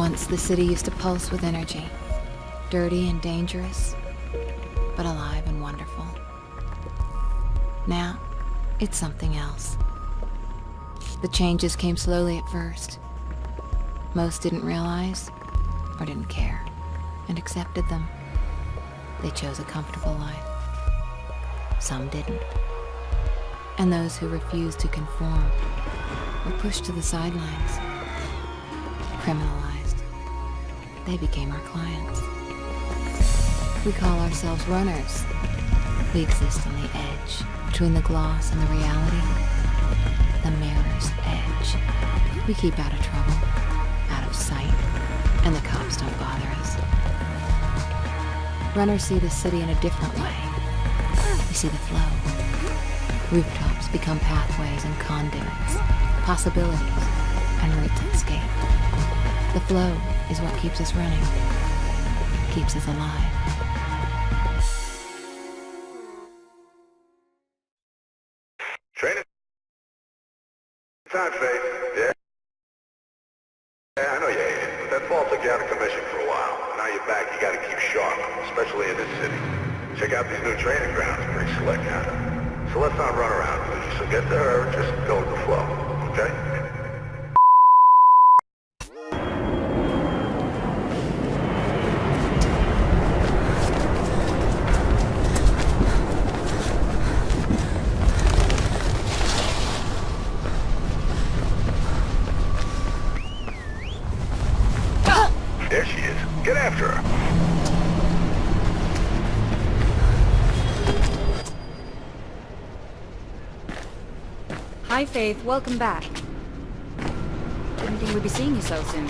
Once the city used to pulse with energy. Dirty and dangerous, but alive and wonderful. Now, it's something else. The changes came slowly at first. Most didn't realize, or didn't care, and accepted them. They chose a comfortable life. Some didn't. And those who refused to conform were pushed to the sidelines, criminalized. They became our clients. We call ourselves runners. We exist on the edge, between the gloss and the reality. The mirror's edge. We keep out of trouble, out of sight, and the cops don't bother us. Runners see the city in a different way. We see the flow. Rooftops become pathways and conduits, possibilities, and routes to escape. The flow is what keeps us running, keeps us alive. Training time, Faith. Yeah, I know you hate it, but that fall took you out of commission for a while. Now you're back, you gotta keep sharp, especially in this city. Check out these new training grounds, pretty slick, huh? So let's not run around, please. So get to her, just go with the flow, okay? There she is. Get after her. Hi, Faith. Welcome back. Didn't think we'd be seeing you so soon.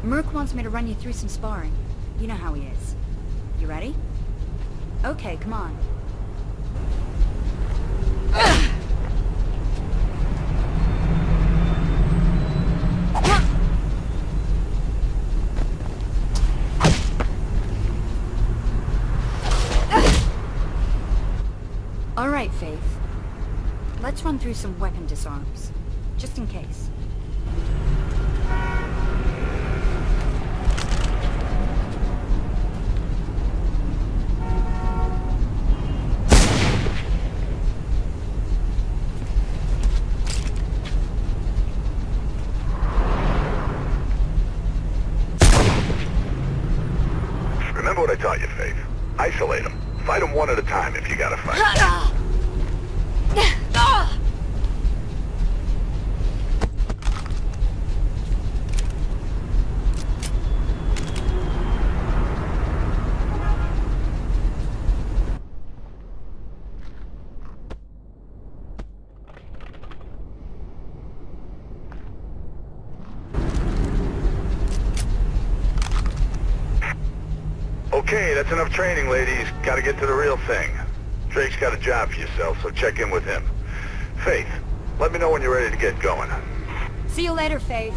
Merc wants me to run you through some sparring. You know how he is. You ready? Okay, come on. All right, Faith. Let's run through some weapon disarms, just in case. Remember what I taught you, Faith. Isolate them. Fight them one at a time if you gotta fight. Okay, that's enough training, ladies. Gotta get to the real thing. Drake's got a job for yourself, so check in with him. Faith, let me know when you're ready to get going. See you later, Faith.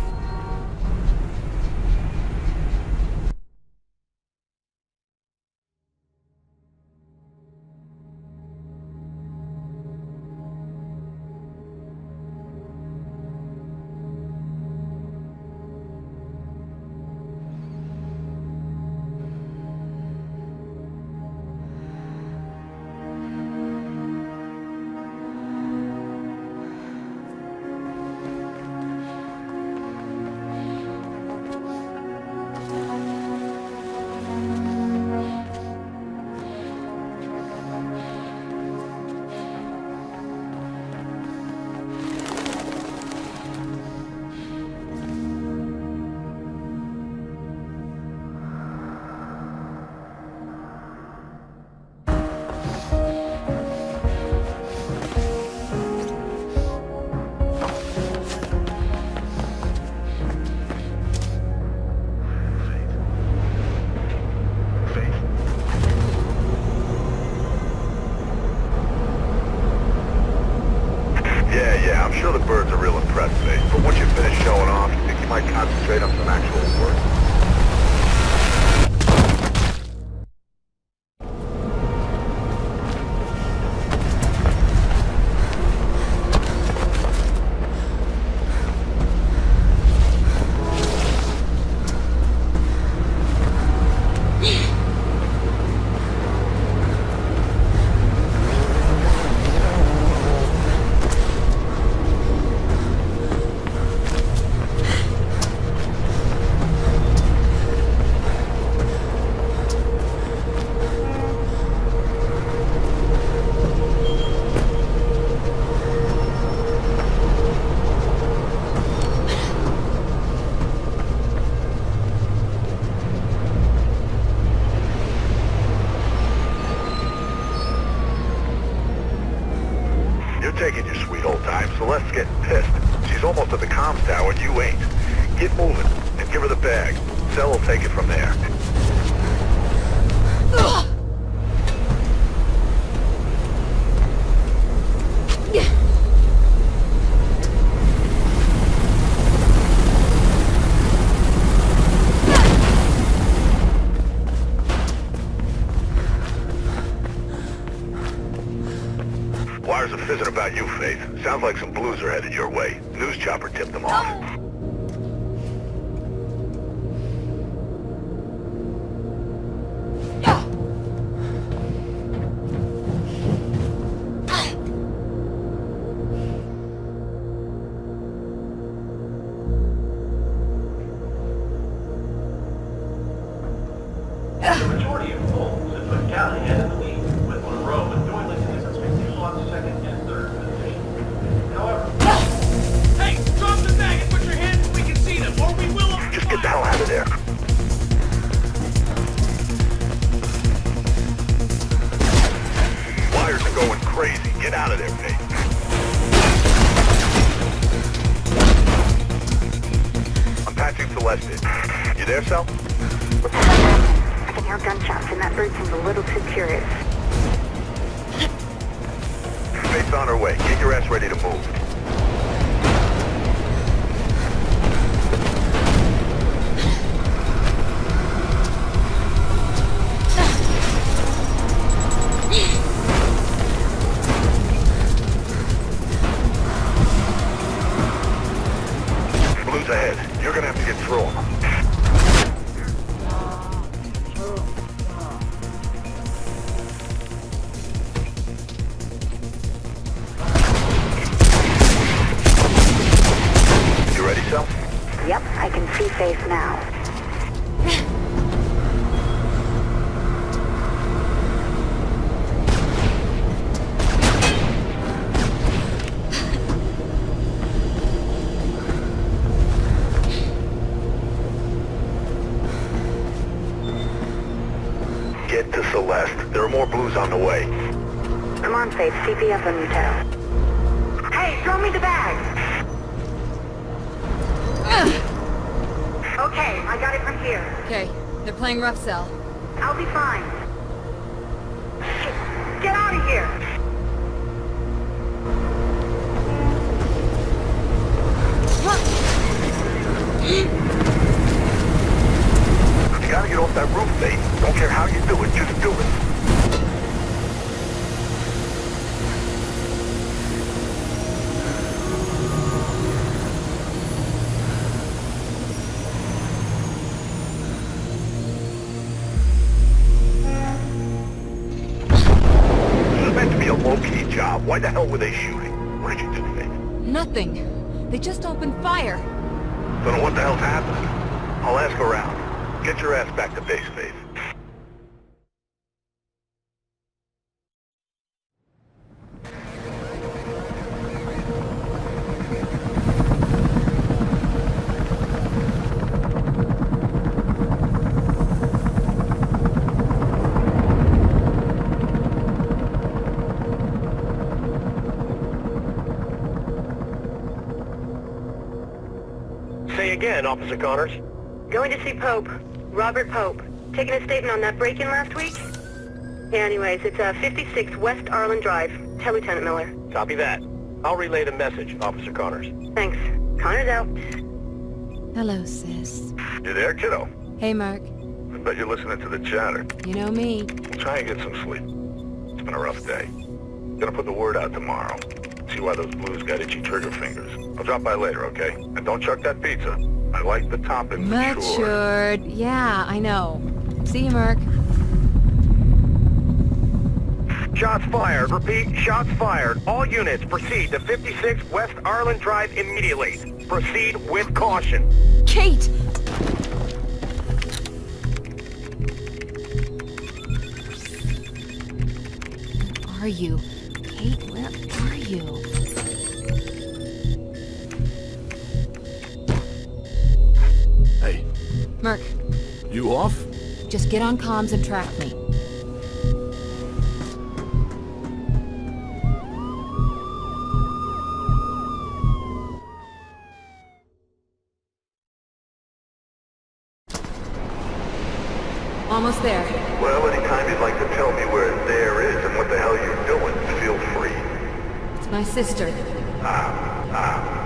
Yeah, I'm sure the birds are real impressed, Faith. But once you finish showing off, you think you might concentrate on some actual work? Taking your sweet old time, Celeste's getting pissed. She's almost at the comms tower and you ain't. Get moving and give her the bag. Cell will take it from there. Wires are fizzing about you, Faith. Sounds like some blues are headed your way. News chopper tipped them off. The majority of polls have put Cali ahead in the lead, with Monroe and Doyle Smith on second and third position. However... Hey! Drop the bag and put your hands so we can see them, or we will... Just get the hell out of there. Wires are going crazy. Get out of there, Faith. I'm patching patching Celeste in. You there, Cell? I can hear gunshots, and that bird seems a little too curious. Faith's on her way. Get your ass ready to move. Blue's ahead. You're gonna have to get through them. You ready, Cell? Yep, I can see Faith now. Get to Celeste. There are more Blues on the way. Come on, Faith, CPF on you, Tao. Hey, throw me the bag! Okay, I got it from here. Okay, they're playing rough cell. I'll be fine. Shit, get out of here! You gotta get off that roof, Faith. Don't care how you do it, just do it. This is meant to be a low-key job. Why the hell were they shooting? What did you do, Faith? Nothing. They just opened fire. Don't know what the hell's happening. I'll ask around. Get your ass back to base, Faith. Say again, Officer Connors. Going to see Pope. Robert Pope. Taking a statement on that break-in last week? Yeah, anyways, it's 56 West Arlen Drive. Tell Lieutenant Miller. Copy that. I'll relay the message, Officer Connors. Thanks. Connors out. Hello, sis. You there, kiddo? Hey, Mark. I bet you're listening to the chatter. You know me. Try and get some sleep. It's been a rough day. Gonna put the word out tomorrow. See why those Blues got itchy trigger fingers. I'll drop by later, okay? And don't chuck that pizza. I like the toppings matured. Matured. Yeah, I know. See you, Mark. Shots fired. Repeat, shots fired. All units proceed to 56 West Arlen Drive immediately. Proceed with caution. Kate! Where are you? Kate, where are you? Hey, Mark, you off? just get on comms and track me. Almost there. Well, anytime you'd like to tell me where there is and what the hell you're doing, feel free. It's my sister. Ah,